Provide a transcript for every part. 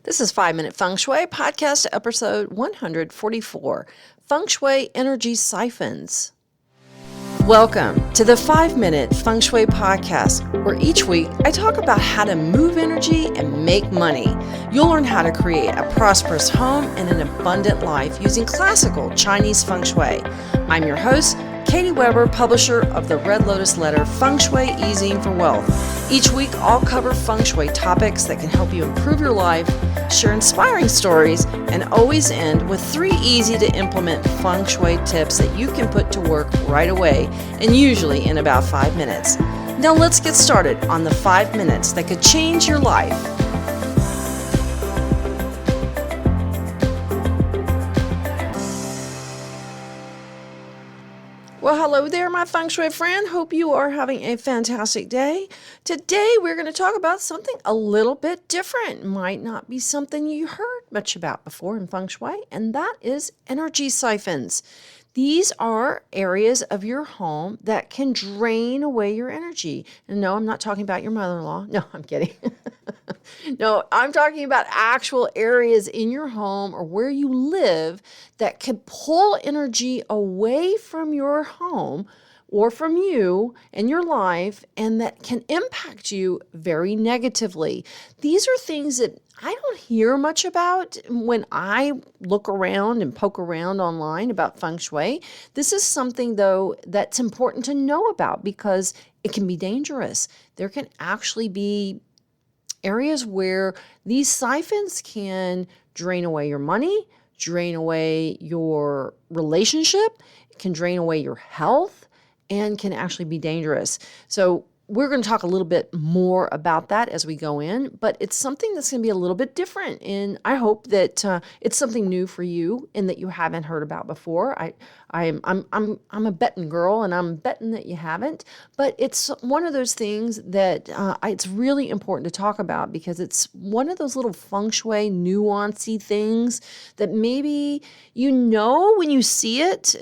This is 5 Minute Feng Shui podcast episode 144, Feng Shui Energy Siphons. Welcome to the 5 Minute Feng Shui podcast, where each week I talk about how to move energy and make money. You'll learn how to create a prosperous home and an abundant life using classical Chinese Feng Shui. I'm your host, Katie Weber, publisher of the Red Lotus Letter, Feng Shui Easing for Wealth. Each week, I'll cover Feng Shui topics that can help you improve your life, share inspiring stories, and always end with 3 easy-to-implement Feng Shui tips that you can put to work right away, and usually in about 5 minutes. Now let's get started on the 5 minutes that could change your life. Well, hello there, my Feng Shui friend. Hope you are having a fantastic day. Today, we're going to talk about something a little bit different. Might not be something you heard much about before in Feng Shui, and that is energy siphons. These are areas of your home that can drain away your energy. And no, I'm not talking about your mother-in-law. No, I'm kidding. No, I'm talking about actual areas in your home or where you live that can pull energy away from your home or from you and your life, and that can impact you very negatively. These are things that I don't hear much about when I look around and poke around online about Feng Shui. This is something, though, that's important to know about because it can be dangerous. There can actually be areas where these siphons can drain away your money, drain away your relationship, can drain away your health, and can actually be dangerous. So we're going to talk a little bit more about that as we go in, but it's something that's going to be a little bit different. And I hope that it's something new for you and that you haven't heard about before. I'm a betting girl, and I'm betting that you haven't. But it's one of those things that it's really important to talk about because it's one of those little Feng Shui nuancy things that maybe when you see it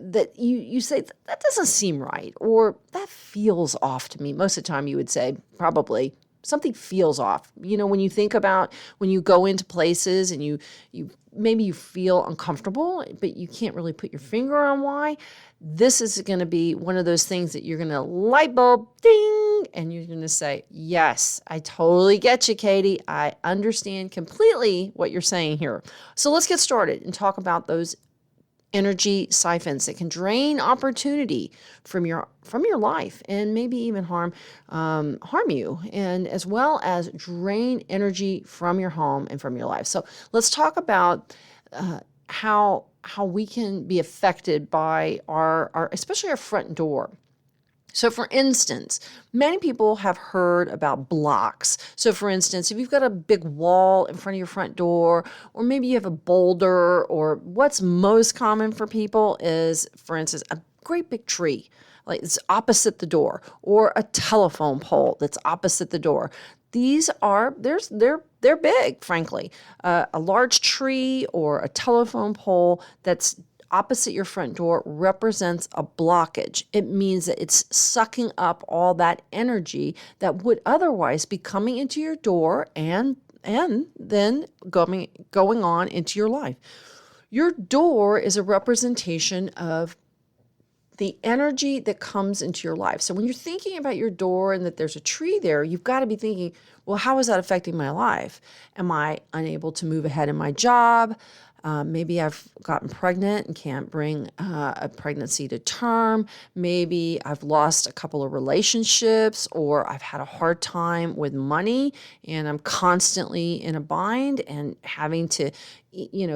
that you say that doesn't seem right, or that feels off to me. Most of the time, you would say probably something feels off. When you think about when you go into places and you maybe you feel uncomfortable, but you can't really put your finger on why. This is going to be one of those things that you're going to light bulb ding, and you're going to say, yes, I totally get you, Katie. I understand completely what you're saying here. So let's get started and talk about those energy siphons that can drain opportunity from your life and maybe even harm you, and as well as drain energy from your home and from your life. So let's talk about how we can be affected by our especially our front door. So for instance, many people have heard about blocks. So for instance, if you've got a big wall in front of your front door, or maybe you have a boulder, or what's most common for people is, for instance, a great big tree, like it's opposite the door, or a telephone pole that's opposite the door. These are, they're big, frankly. A large tree or a telephone pole that's opposite your front door represents a blockage. It means that it's sucking up all that energy that would otherwise be coming into your door and then going on into your life. Your door is a representation of the energy that comes into your life. So when you're thinking about your door and that there's a tree there, you've got to be thinking, well, how is that affecting my life? Am I unable to move ahead in my job? Maybe I've gotten pregnant and can't bring a pregnancy to term. Maybe I've lost a couple of relationships, or I've had a hard time with money and I'm constantly in a bind and having to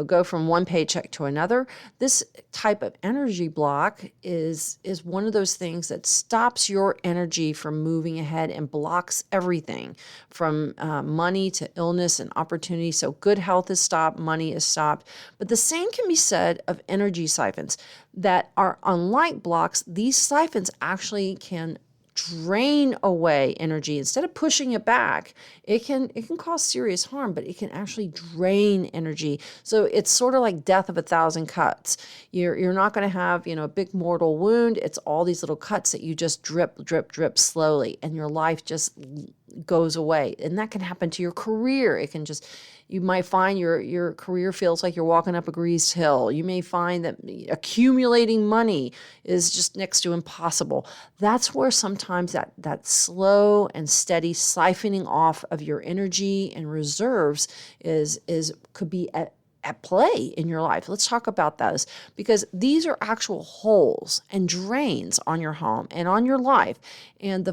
go from one paycheck to another. This type of energy block is one of those things that stops your energy from moving ahead and blocks everything from money to illness and opportunity. So good health is stopped, money is stopped. But the same can be said of energy siphons that are unlike blocks. These siphons actually can drain away energy. Instead of pushing it back, it can cause serious harm, but it can actually drain energy. So it's sort of like death of 1,000 cuts. You're not going to have, a big mortal wound. It's all these little cuts that you just drip, drip, drip slowly, and your life just goes away. And that can happen to your career. It can just, you might find your career feels like you're walking up a greased hill. You may find that accumulating money is just next to impossible. That's where sometimes that slow and steady siphoning off of your energy and reserves could be at play in your life. Let's talk about those, because these are actual holes and drains on your home and on your life, and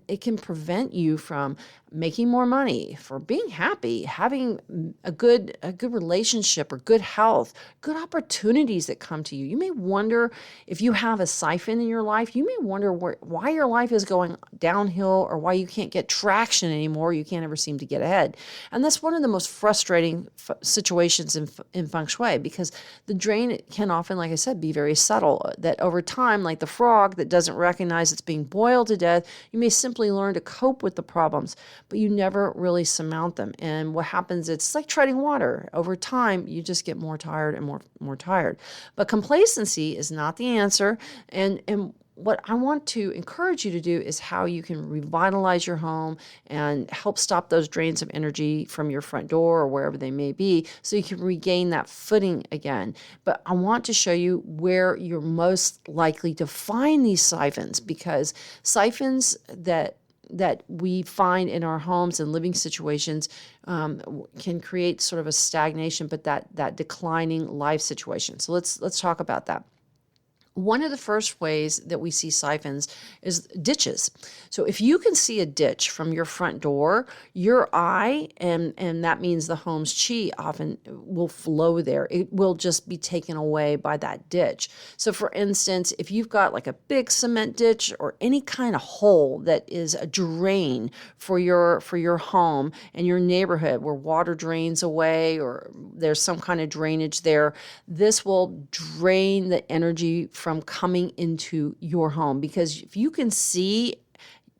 it can prevent you from making more money, for being happy, having a good relationship or good health, good opportunities that come to you. You may wonder, if you have a siphon in your life, you may wonder why your life is going downhill, or why you can't get traction anymore. You can't ever seem to get ahead. And that's one of the most frustrating situations in Feng Shui, because the drain can often, like I said, be very subtle, that over time, like the frog that doesn't recognize it's being boiled to death, you may simply learn to cope with the problems, but you never really surmount them. And what happens, it's like treading water. Over time, you just get more tired and more tired. But complacency is not the answer. And what I want to encourage you to do is how you can revitalize your home and help stop those drains of energy from your front door or wherever they may be, so you can regain that footing again. But I want to show you where you're most likely to find these siphons, because siphons that we find in our homes and living situations can create sort of a stagnation, but that declining life situation. So let's talk about that. One of the first ways that we see siphons is ditches. So if you can see a ditch from your front door, your eye, and that means the home's chi often will flow there. It will just be taken away by that ditch. So for instance, if you've got like a big cement ditch or any kind of hole that is a drain for your home and your neighborhood, where water drains away or there's some kind of drainage there, this will drain the energy from coming into your home. Because if you can see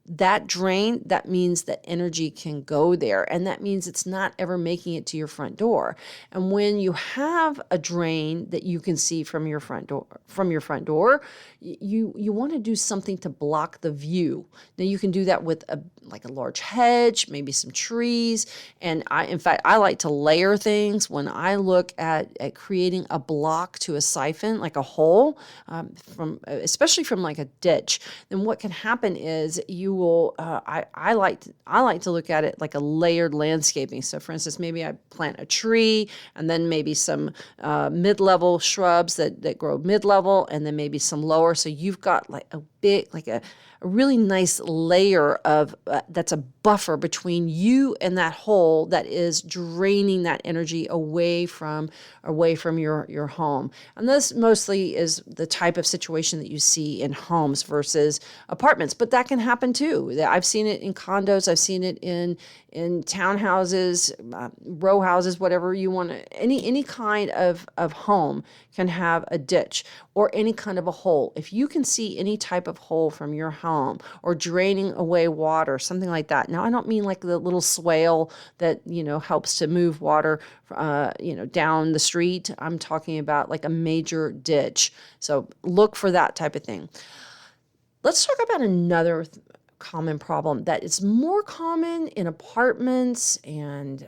that drain, that means that energy can go there, and that means it's not ever making it to your front door. And when you have a drain that you can see from your front door, you want to do something to block the view. Now you can do that with a large hedge, maybe some trees. And in fact, I like to layer things when I look at creating a block to a siphon, like a hole, especially from like a ditch. Then what can happen is you will. I like to look at it like a layered landscaping. So for instance, maybe I plant a tree, and then maybe some mid-level shrubs that grow mid-level, and then maybe some lower. So you've got like a big, like a really nice layer of that's a buffer between you and that hole that is draining that energy away from your home. And this mostly is the type of situation that you see in homes versus apartments, but that can happen too. I've seen it in condos. I've seen it in townhouses, row houses, whatever you want. Any kind of home can have a ditch or any kind of a hole. If you can see any type of hole from your home or draining away water, something like that. Now, I don't mean like the little swale that, helps to move water, down the street. I'm talking about like a major ditch. So look for that type of thing. Let's talk about another common problem that is more common in apartments and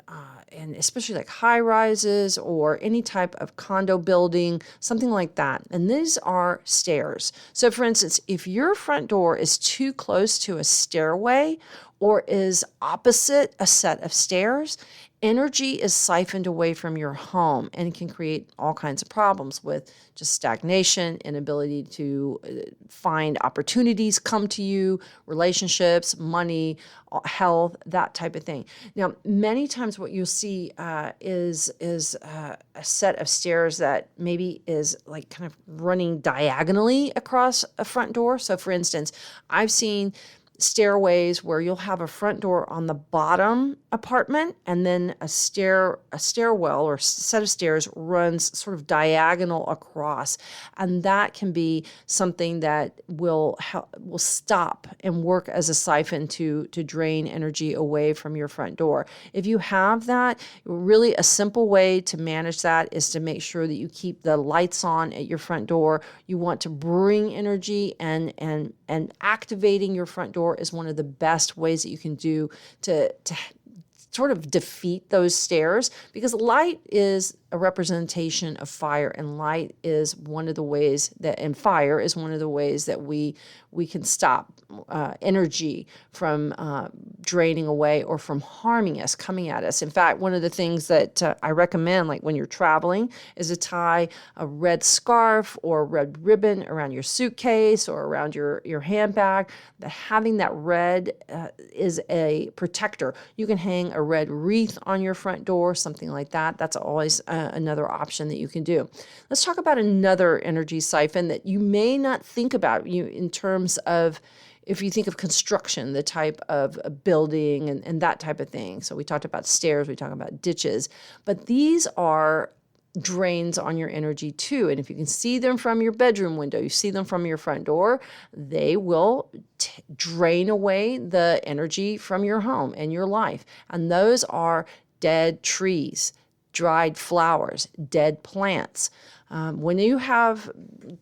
especially like high rises or any type of condo building, something like that. And these are stairs. So for instance, if your front door is too close to a stairway or is opposite a set of stairs, energy is siphoned away from your home and can create all kinds of problems with just stagnation, inability to find opportunities come to you, relationships, money, health, that type of thing. Now, many times what you'll see is a set of stairs that maybe is like kind of running diagonally across a front door. So for instance, I've seen stairways where you'll have a front door on the bottom apartment, and then a stairwell or set of stairs runs sort of diagonal across, and that can be something that will stop and work as a siphon to drain energy away from your front door. If you have that, really a simple way to manage that is to make sure that you keep the lights on at your front door. You want to bring energy and activating your front door door is one of the best ways that you can do to sort of defeat those stairs, because light is a representation of fire, and light is one of the ways that, and fire is one of the ways that we can stop energy from draining away or from harming us, coming at us. In fact, one of the things that I recommend, like when you're traveling, is to tie a red scarf or a red ribbon around your suitcase or around your handbag. That having that red is a protector. You can hang a red wreath on your front door, something like that. That's always another option that you can do. Let's talk about another energy siphon that you may not think about in terms of, if you think of construction, the type of a building and that type of thing. So we talked about stairs, we talked about ditches, but these are drains on your energy too. And if you can see them from your bedroom window, you see them from your front door, they will drain away the energy from your home and your life. And those are dead trees, dried flowers, dead plants. When you have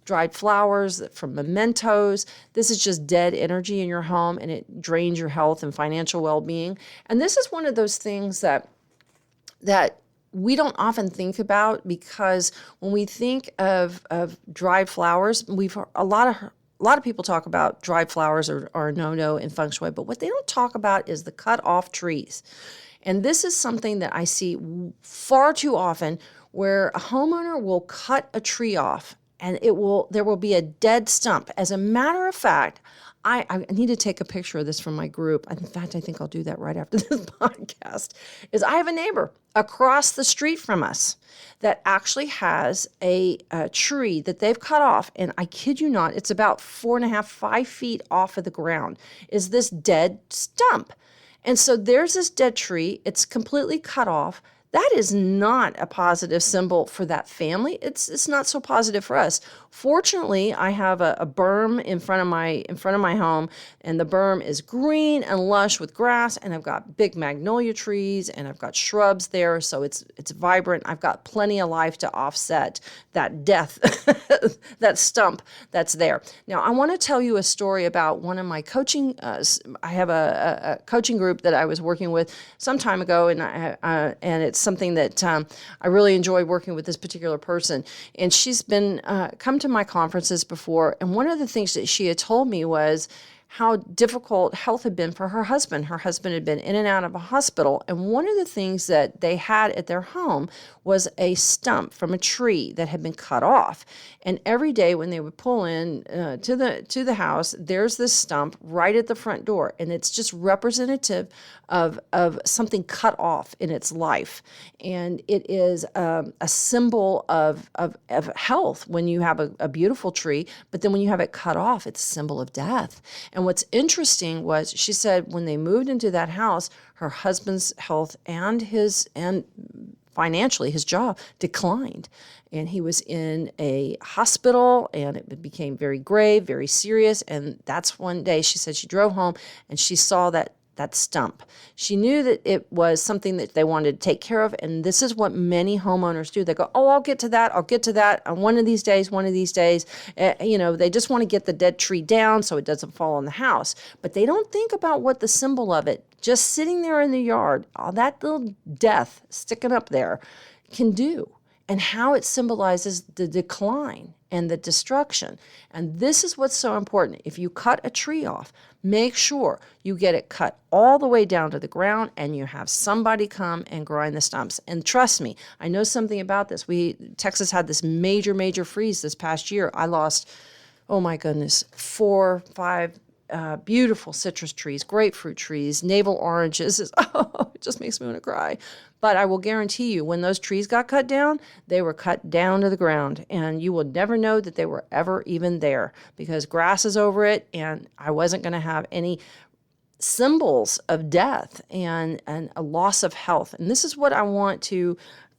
dried flowers from mementos, this is just dead energy in your home, and it drains your health and financial well-being. And this is one of those things that we don't often think about, because when we think of dried flowers, a lot of people talk about dried flowers are no-no in Feng Shui, but what they don't talk about is the cut-off trees. And this is something that I see far too often, where a homeowner will cut a tree off and there will be a dead stump. As a matter of fact, I need to take a picture of this from my group. In fact, I think I'll do that right after this podcast. I have a neighbor across the street from us that actually has a tree that they've cut off, and I kid you not, it's about 4.5, 5 feet off of the ground, is this dead stump. And so there's this dead tree. It's completely cut off. That is not a positive symbol for that family. It's not so positive for us. Fortunately, I have a berm in front of my home, and the berm is green and lush with grass, and I've got big magnolia trees, and I've got shrubs there, so it's vibrant. I've got plenty of life to offset that death, that stump that's there. Now, I want to tell you a story about one of my coaching. I have a coaching group that I was working with some time ago, and it's something that I really enjoy working with this particular person. And she's been come to my conferences before, and one of the things that she had told me was how difficult health had been for her husband. Her husband had been in and out of a hospital, and one of the things that they had at their home was a stump from a tree that had been cut off. And every day when they would pull in to the house, there's this stump right at the front door, and it's just representative of something cut off in its life. And it is a symbol of health when you have a beautiful tree, but then when you have it cut off, it's a symbol of death. And what's interesting was, she said when they moved into that house, her husband's health and financially his job declined. And he was in a hospital, and it became very grave, very serious. And that's one day, she said, she drove home and she saw that stump. She knew that it was something that they wanted to take care of. And this is what many homeowners do. They go, oh, I'll get to that on one of these days. They just want to get the dead tree down so it doesn't fall on the house. But they don't think about what the symbol of it, just sitting there in the yard, all that little death sticking up there, can do, and how it symbolizes the decline and the destruction. And this is what's so important. If you cut a tree off, make sure you get it cut all the way down to the ground, and you have somebody come and grind the stumps. And trust me, I know something about this. Texas had this major freeze this past year. I lost, oh my goodness, 4, 5 beautiful citrus trees, grapefruit trees, navel oranges. It just makes me want to cry. But I will guarantee you, when those trees got cut down, they were cut down to the ground, and you will never know that they were ever even there, because grass is over it, and I wasn't going to have any symbols of death and a loss of health. And this is what I want to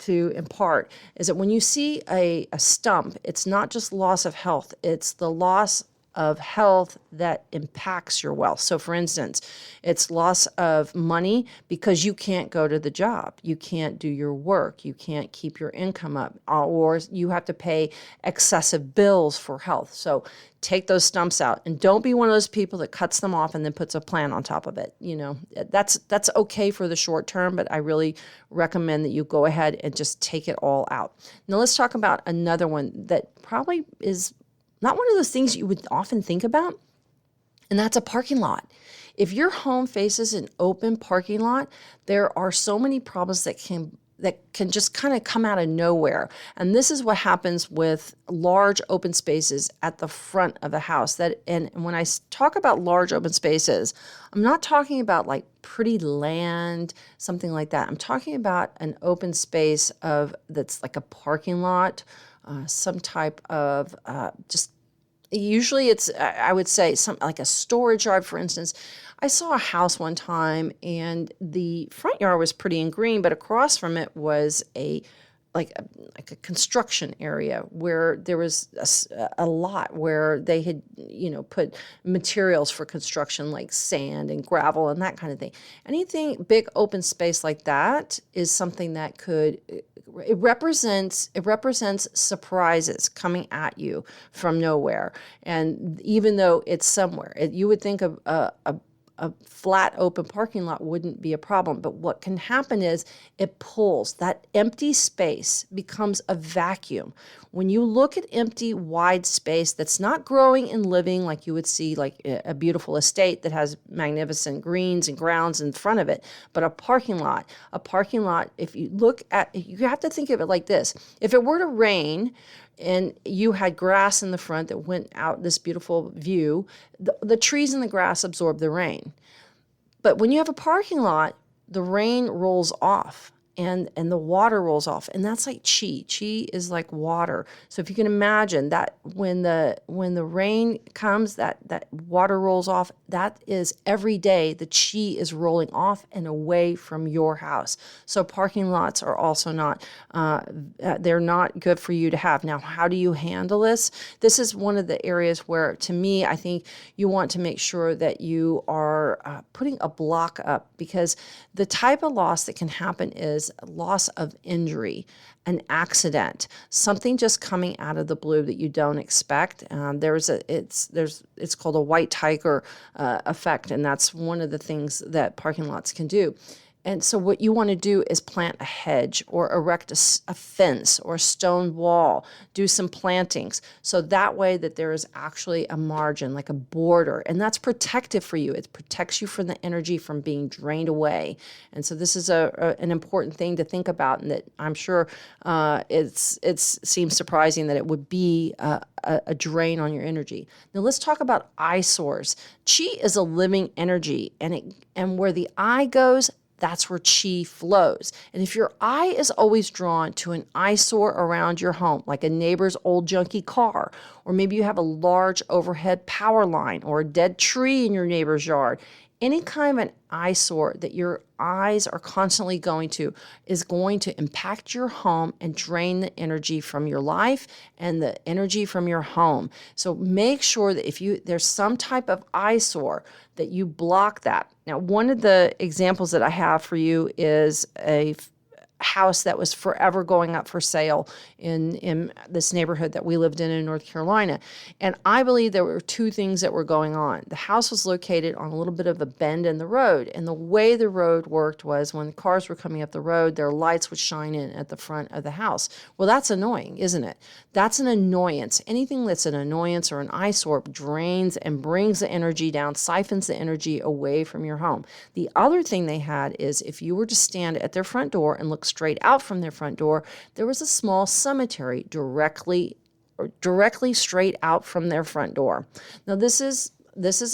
impart, is that when you see a stump, it's not just loss of health, it's the loss of health that impacts your wealth. So for instance, it's loss of money because you can't go to the job, you can't do your work, you can't keep your income up, or you have to pay excessive bills for health. So take those stumps out, and don't be one of those people that cuts them off and then puts a plan on top of it. That's okay for the short term, but I really recommend that you go ahead and just take it all out. Now let's talk about another one that probably is not one of those things you would often think about, and that's a parking lot. If your home faces an open parking lot, there are so many problems that can just kind of come out of nowhere. And this is what happens with large open spaces at the front of the house. And when I talk about large open spaces, I'm not talking about like pretty land, something like that. I'm talking about an open space that's like a parking lot, some type of just usually it's, I would say, something like a storage yard, for instance. I saw a house one time, and the front yard was pretty and green, but across from it was like a construction area where there was a lot where they had, put materials for construction like sand and gravel and that kind of thing. Anything big open space like that is something that it represents surprises coming at you from nowhere. And even though it's somewhere, you would think of a flat open parking lot wouldn't be a problem. But what can happen is it pulls. That empty space becomes a vacuum. When you look at empty, wide space that's not growing and living like you would see like a beautiful estate that has magnificent greens and grounds in front of it, but a parking lot, if you look at, you have to think of it like this. If it were to rain, and you had grass in the front that went out this beautiful view, the trees and the grass absorb the rain. But when you have a parking lot, the rain rolls off and the water rolls off. And that's like chi. Chi is like water. So if you can imagine that when the rain comes, that water rolls off, that is every day the chi is rolling off and away from your house. So parking lots are also not, they're not good for you to have. Now, how do you handle this? This is one of the areas where, to me, I think you want to make sure that you are putting a block up, because the type of loss that can happen is loss of injury, an accident, something just coming out of the blue that you don't expect. It's called a white tiger effect, and that's one of the things that parking lots can do. And so what you want to do is plant a hedge or erect a fence or a stone wall, do some plantings. So that way that there is actually a margin, like a border, and that's protective for you. It protects you from the energy from being drained away. And so this is an important thing to think about, and that I'm sure it seems surprising that it would be a drain on your energy. Now let's talk about eyesores. Chi is a living energy, and where the eye goes, that's where chi flows. And if your eye is always drawn to an eyesore around your home, like a neighbor's old junky car, or maybe you have a large overhead power line or a dead tree in your neighbor's yard, any kind of an eyesore that your eyes are constantly going to is going to impact your home and drain the energy from your life and the energy from your home. So make sure that if there's some type of eyesore, that you block that. Now, one of the examples that I have for you is a house that was forever going up for sale in this neighborhood that we lived in North Carolina. And I believe there were two things that were going on. The house was located on a little bit of a bend in the road. And the way the road worked was when cars were coming up the road, their lights would shine in at the front of the house. Well, that's annoying, isn't it? That's an annoyance. Anything that's an annoyance or an eyesore drains and brings the energy down, siphons the energy away from your home. The other thing they had is if you were to stand at their front door and look straight out from their front door, there was a small cemetery directly straight out from their front door. Now this is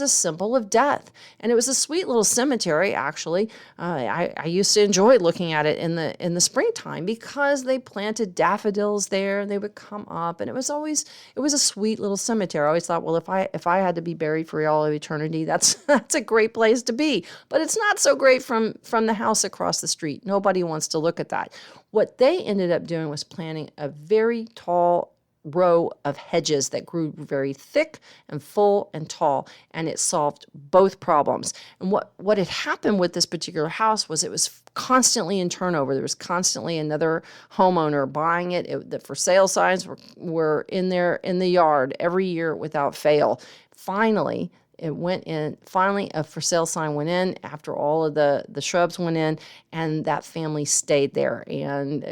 a symbol of death, and it was a sweet little cemetery. Actually, I used to enjoy looking at it in the springtime because they planted daffodils there, and they would come up, and it was a sweet little cemetery. I always thought, well, if I had to be buried for all of eternity, that's a great place to be. But it's not so great from the house across the street. Nobody wants to look at that. What they ended up doing was planting a very tall row of hedges that grew very thick and full and tall, and it solved both problems. And what had happened with this particular house was it was constantly in turnover. There was constantly another homeowner buying it. The for sale signs were in there in the yard every year without fail. Finally, it went in. Finally, a for sale sign went in after all of the shrubs went in, and that family stayed there and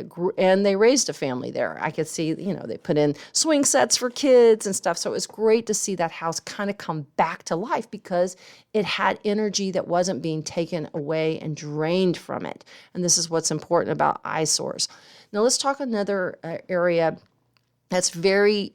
they raised a family there. I could see, they put in swing sets for kids and stuff. So it was great to see that house kind of come back to life because it had energy that wasn't being taken away and drained from it. And this is what's important about eyesores. Now let's talk another area that's very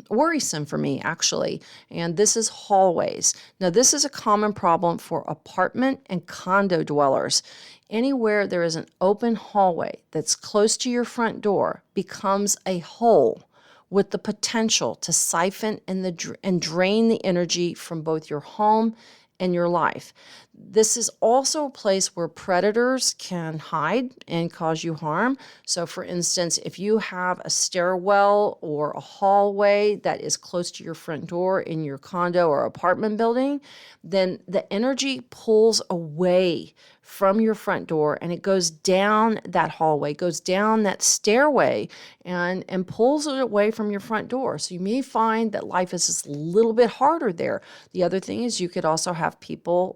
worrisome for me, actually, and this is hallways. Now, this is a common problem for apartment and condo dwellers. Anywhere there is an open hallway that's close to your front door becomes a hole with the potential to siphon and drain the energy from both your home and your life. This is also a place where predators can hide and cause you harm. So for instance, if you have a stairwell or a hallway that is close to your front door in your condo or apartment building, then the energy pulls away from your front door and it goes down that hallway, goes down that stairway and pulls it away from your front door. So you may find that life is just a little bit harder there. The other thing is you could also have people,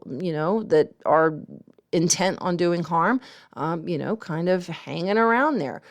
that are intent on doing harm, kind of hanging around there.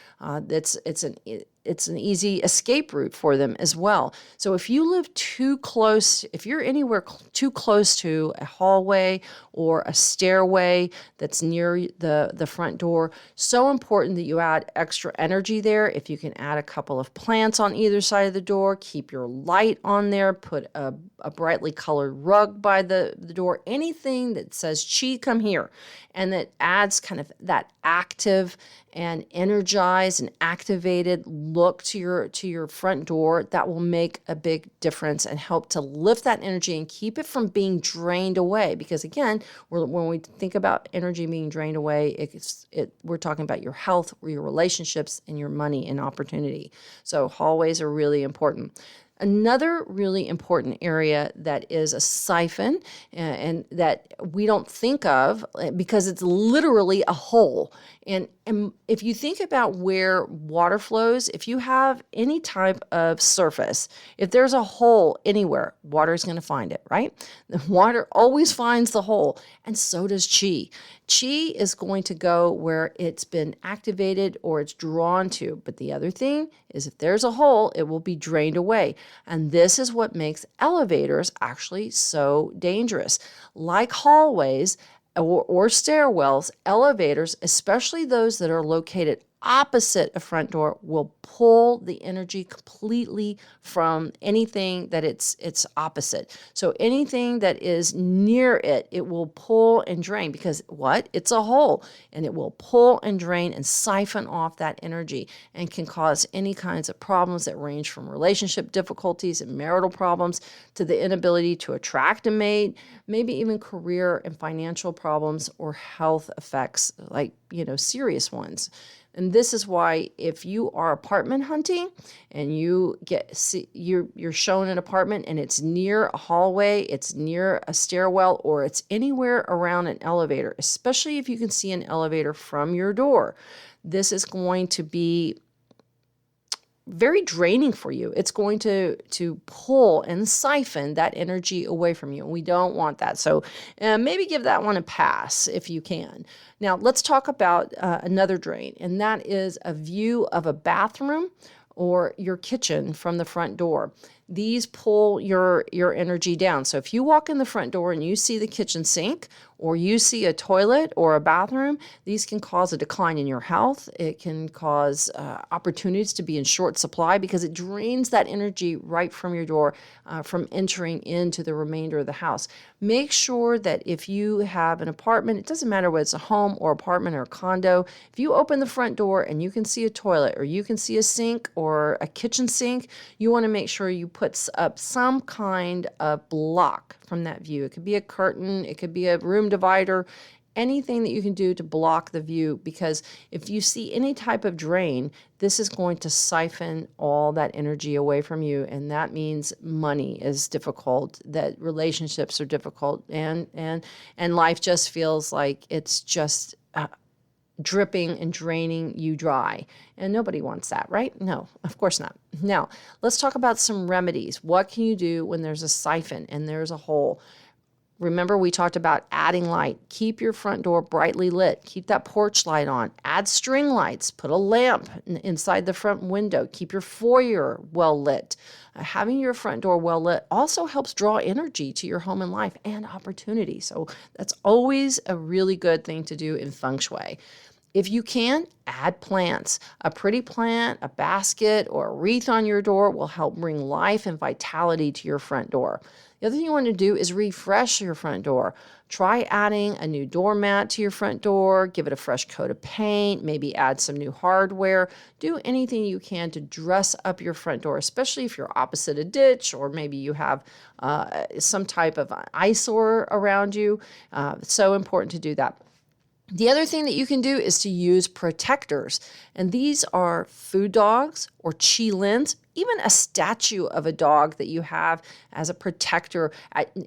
It's an easy escape route for them as well. So if you live too close, if you're anywhere too close to a hallway or a stairway that's near the front door, so important that you add extra energy there. If you can add a couple of plants on either side of the door, keep your light on there, put a brightly colored rug by the door, anything that says, "Chi, come here," and that adds kind of that active and energized and activated look to your front door, that will make a big difference and help to lift that energy and keep it from being drained away. Because again, when we think about energy being drained away, we're talking about your health, your relationships, and your money and opportunity. So hallways are really important. Another really important area that is a siphon and that we don't think of because it's literally a hole. And if you think about where water flows, if you have any type of surface, if there's a hole anywhere, water is going to find it, right? The water always finds the hole, and so does chi. Chi is going to go where it's been activated or it's drawn to. But the other thing is if there's a hole, it will be drained away. And this is what makes elevators actually so dangerous. Like hallways or stairwells, elevators, especially those that are located opposite a front door, will pull the energy completely from anything that it's opposite. So anything that is near it, it will pull and drain because what? It's a hole, and it will pull and drain and siphon off that energy and can cause any kinds of problems that range from relationship difficulties and marital problems to the inability to attract a mate, maybe even career and financial problems or health effects, like, serious ones. And this is why if you are apartment hunting and you're shown an apartment and it's near a hallway, it's near a stairwell, or it's anywhere around an elevator, especially if you can see an elevator from your door, this is going to be very draining for you. It's going to pull and siphon that energy away from you. We don't want that. So maybe give that one a pass if you can. Now let's talk about another drain, and that is a view of a bathroom or your kitchen from the front door. These pull your energy down. So if you walk in the front door and you see the kitchen sink, or you see a toilet or a bathroom, these can cause a decline in your health. It can cause opportunities to be in short supply because it drains that energy right from your door from entering into the remainder of the house. Make sure that if you have an apartment, it doesn't matter whether it's a home or apartment or a condo, if you open the front door and you can see a toilet or you can see a sink or a kitchen sink, you want to make sure you put up some kind of block from that view. It could be a curtain, it could be a room divider, anything that you can do to block the view, because if you see any type of drain, this is going to siphon all that energy away from you, and that means money is difficult, that relationships are difficult, and life just feels like it's just dripping and draining you dry. And nobody wants that, right? No, of course not. Now, let's talk about some remedies. What can you do when there's a siphon and there's a hole? Remember, we talked about adding light. Keep your front door brightly lit. Keep that porch light on. Add string lights. Put a lamp inside the front window. Keep your foyer well lit. Having your front door well lit also helps draw energy to your home and life and opportunity. So that's always a really good thing to do in Feng Shui. If you can, add plants. A pretty plant, a basket, or a wreath on your door will help bring life and vitality to your front door. The other thing you want to do is refresh your front door. Try adding a new doormat to your front door, give it a fresh coat of paint, maybe add some new hardware. Do anything you can to dress up your front door, especially if you're opposite a ditch or maybe you have some type of eyesore around you. It's so important to do that. The other thing that you can do is to use protectors, and these are food dogs or qilins, even a statue of a dog that you have as a protector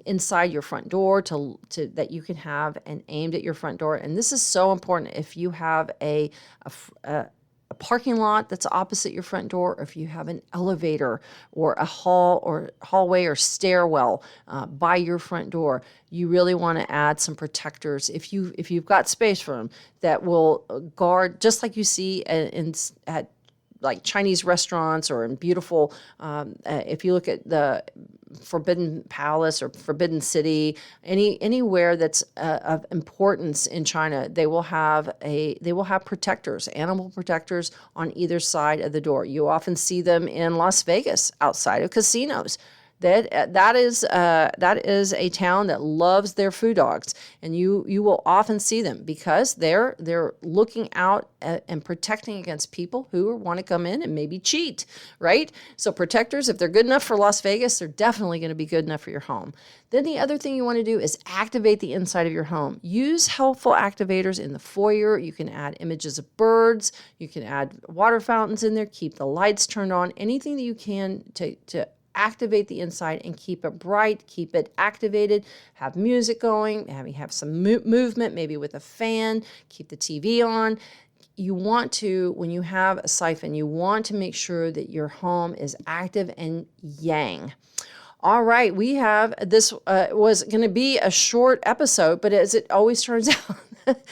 inside your front door to that you can have and aimed at your front door. And this is so important if you have a parking lot that's opposite your front door, or if you have an elevator or a hallway or stairwell by your front door, you really want to add some protectors if you've got space for them that will guard, just like you see at like Chinese restaurants or in beautiful, if you look at the Forbidden Palace or Forbidden City, anywhere that's of importance in China, they will have protectors, animal protectors on either side of the door. You often see them in Las Vegas outside of casinos. That is a town that loves their food dogs, and you will often see them because they're looking out and protecting against people who want to come in and maybe cheat, right? So protectors, if they're good enough for Las Vegas, they're definitely going to be good enough for your home. Then the other thing you want to do is activate the inside of your home. Use helpful activators in the foyer. You can add images of birds. You can add water fountains in there. Keep the lights turned on. Anything that you can to activate the inside and keep it bright, keep it activated, have music going, have some movement, maybe with a fan, keep the TV on. You want to, when you have a siphon, you want to make sure that your home is active and yang. All right, we have, this was going to be a short episode, but as it always turns out,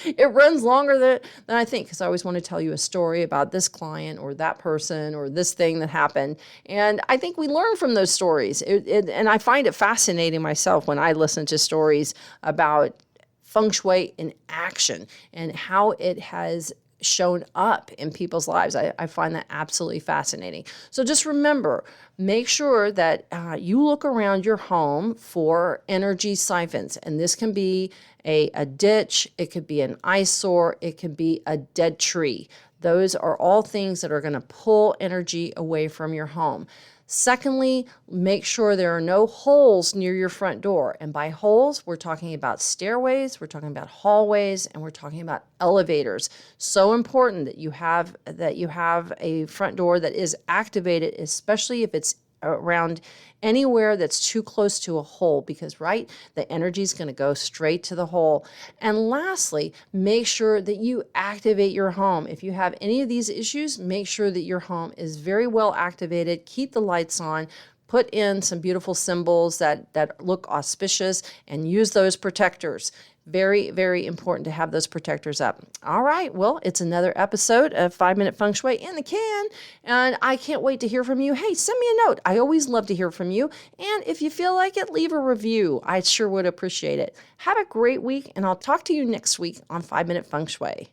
it runs longer than I think, because I always want to tell you a story about this client or that person or this thing that happened. And I think we learn from those stories. And I find it fascinating myself when I listen to stories about Feng Shui in action and how it has shown up in people's lives. I find that absolutely fascinating. So just remember, make sure that you look around your home for energy siphons. And this can be a ditch, it could be an eyesore, it could be a dead tree. Those are all things that are going to pull energy away from your home. Secondly, make sure there are no holes near your front door. And by holes, we're talking about stairways, we're talking about hallways, and we're talking about elevators. So important that you have a front door that is activated, especially if it's around anywhere that's too close to a hole, because the energy is going to go straight to the hole. And lastly, make sure that you activate your home. If you have any of these issues, make sure that your home is very well activated. Keep the lights on. Put in some beautiful symbols that look auspicious, and use those protectors. Very, very important to have those protectors up. All right, well, it's another episode of 5-Minute Feng Shui in the can, and I can't wait to hear from you. Hey, send me a note. I always love to hear from you, and if you feel like it, leave a review. I sure would appreciate it. Have a great week, and I'll talk to you next week on 5-Minute Feng Shui.